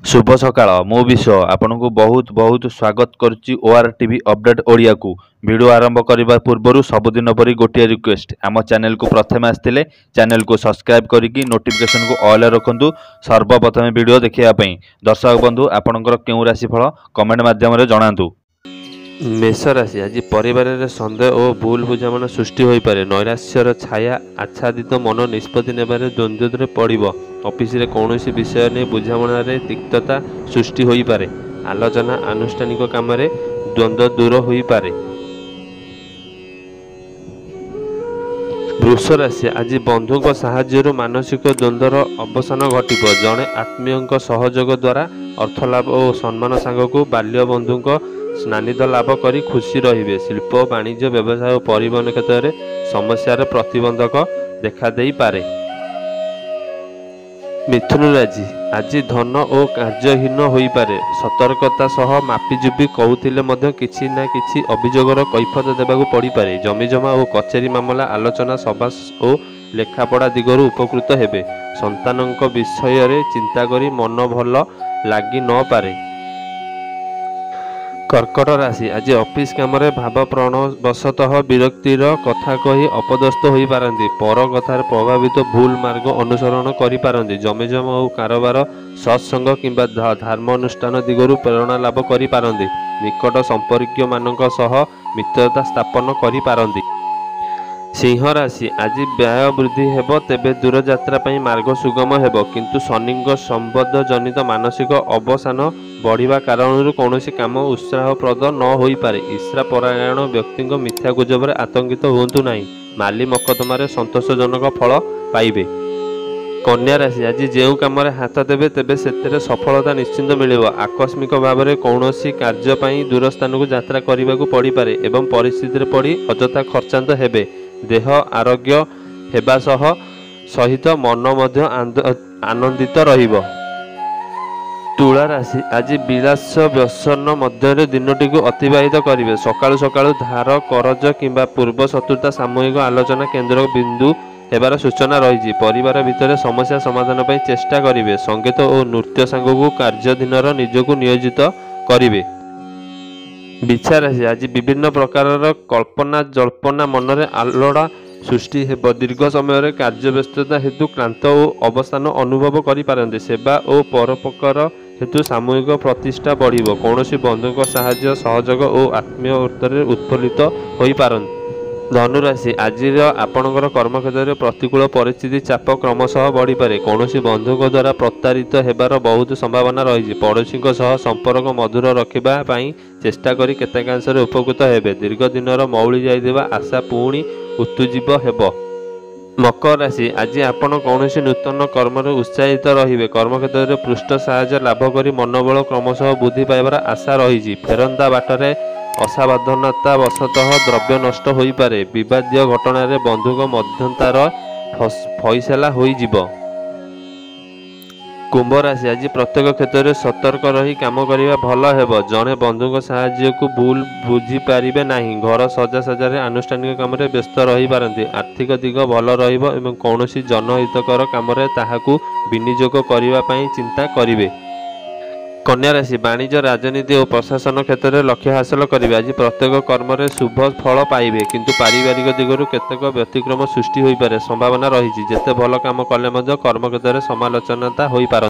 शुभ सकाळ मु विश्व आपनको बहुत बहुत स्वागत करुच्ची ओआर टीवी अपडेट ओडिया को वीडियो आरंभ करने पूर्व सबुदिन परी गोटे रिक्वेस्ट आम चैनल को प्रथम आसते चैनल को सब्सक्राइब करके नोटिफिकेशन को ऑल रखु सर्वप्रथम वीडियो देखापी दर्शक बंधु आपणकर क्यों राशिफल कमेंट मध्यम जनातु। मेष राशि आज परिवार में सन्देह और भूल बुझामणा सृष्टि हो पारे। नैराश्यर छाया आच्छादित मन निष्पत्ति नेबारे द्वंद्व पड़ो। ऑफिस रे कौन सी विषय ने बुझामणा रे तिक्तता सृष्टि हो पारे। आलोचना आनुष्ठानिक काम रे द्वंद्व दूर हो पारे। वृष राशि आज बंधु साहाय्य मानसिक द्वंद्वर अवसान घटिब। जड़े आत्मीय सहयोग द्वारा अर्थलाभ और सम्मान सांग को बाल्य बंधु स्नानिध लाभ करी खुशी रहिबे। शिल्प वाणिज्य व्यवसाय और परिवहन क्षेत्र में समस्यार प्रतिबंधक देखा दे पारे। मिथुन राशि आज धन और कार्यहीन हो पारे। सतर्कता सह मापिजुबी कहूथिले मध्य किछि ना किछि अभियोगर कैफत देबाकू पड़ी पारे। जमीजमा और कचेरी मामला आलोचना सभा और लेखापढ़ा दिगरु उपकृत हेबे। संतानक विषय रे चिंता करी मन भल लागी न पारे। कर्कट राशि आज ऑफिस काम भावप्रणवशतः विरक्तिर कथा कही अपदस्थ हो पारती। पर कथार प्रभावित भूल मार्ग अनुसरण करि। जमीजमा और कारोबार सत्संग किंबा धर्मानुष्ठान दिगरु प्रेरणा लाभ करि पारती। निकट संपर्क मानक सह मित्रता स्थापन करि पारती। सिंह राशि आज व्यय वृद्धि हेब तेबे दूरयात्रा पई मार्ग सुगम हेब। किंतु शनिंग संबद्ध जनित मानसिक अवसान बढ़िबा कारण कौन काम उत्साहप्रद न हो पारे। ईर्षा परायण व्यक्ति मिथ्या गुजब आतंकित हुंतु नहीं। माली मकदमारे संतोषजनक फल पाइबे। कन्या राशि आज जो कम हाथ देवे तेबे सेतेरे सफलता निश्चिंत मिलिब। आकस्मिक भाव में कौन कार्य पई दूर स्थान को यात्रा करने को पड़ पारे एवं परिस्थिति पड़ी अजथा खर्चांत हेबे। देह आरोग्य हेबा सहित मन मध्य आनंदित रहिब। तुला राशि आज विलास व्यसन मध्य दिनटी को अतिबाहित करेंगे। सकाळु सकाळु धार करज किंबा पूर्व शत्रुता सामूहिक आलोचना केन्द्र बिंदु हेबार सूचना रही। परिवार भितर समस्या समाधान पर चेष्टा करेंगे। संगीत और नृत्य सांग को कार्यधीन निजक नियोजित करेंगे। बिछा राशि आज विभिन्न प्रकार कल्पना जल्पना मनरे आलोड़ा सृष्टि हेब। दीर्घ समय कार्य व्यस्तता हेतु क्लांत और अवसान अनुभव करें। सेवा और परोपकार हेतु सामूहिक प्रतिष्ठा बढ़िब। कौन बंधु साहाय्य सहयोग और आत्मीय उत्फुल्लित हो पारती। धनुराशि आज आपणकर कर्मक्षेत्र में प्रतिकूल परिस्थिति चाप क्रमशः बढ़ी पारे। कौन बंधु द्वारा प्रतारित हेबार बहुत संभावना रही। पड़ोशी संपर्क मधुर रखा चेष्टा करी केतेकांश उपकृत हेबे। दीर्घ दिनर मौली जाइदिबा आशा पुणी उत्तेजित हेब। मकर राशि आज आपण कौन नूतन कर्म उत्साहित रहिबे। कर्मक्षेत्र में पृष्ठ साहाय्य लाभ करी मनोबल क्रमशः वृद्धि पाइबार आशा रही। फेरंदा बाटरे असावधानता वशतः द्रव्य नष्ट हो पारे। विवादीय घटना रे बंधुक मध्यंतर फैसला हो जिवो। कुंभ राशि आज प्रत्येक क्षेत्र में सतर्क रही काम करिबा भल हेब। जड़े बंधुक साहाय्य को भूल बुझी पारिबे नाही। घर सजासजार आनुष्ठानिक काम रे व्यस्त रही पारती। आर्थिक दिग भल रहिबो एवं कौनसी जनहितकर काम रे ताहाकू विनियोग करिबा पई चिंता करिबे। कन्या राशि वाणिज्य राजनीति और प्रशासन क्षेत्र में लक्ष्य हासिल करेंगे। आज प्रत्येक कर्म में शुभ फल पाइबे। किंतु पारिवारिक दिगरु केतेक व्यतिक्रम सृष्टि हो पारे संभावना रही। जेते भल काम कले कर्म क्षेत्र में समालोचना हो पार।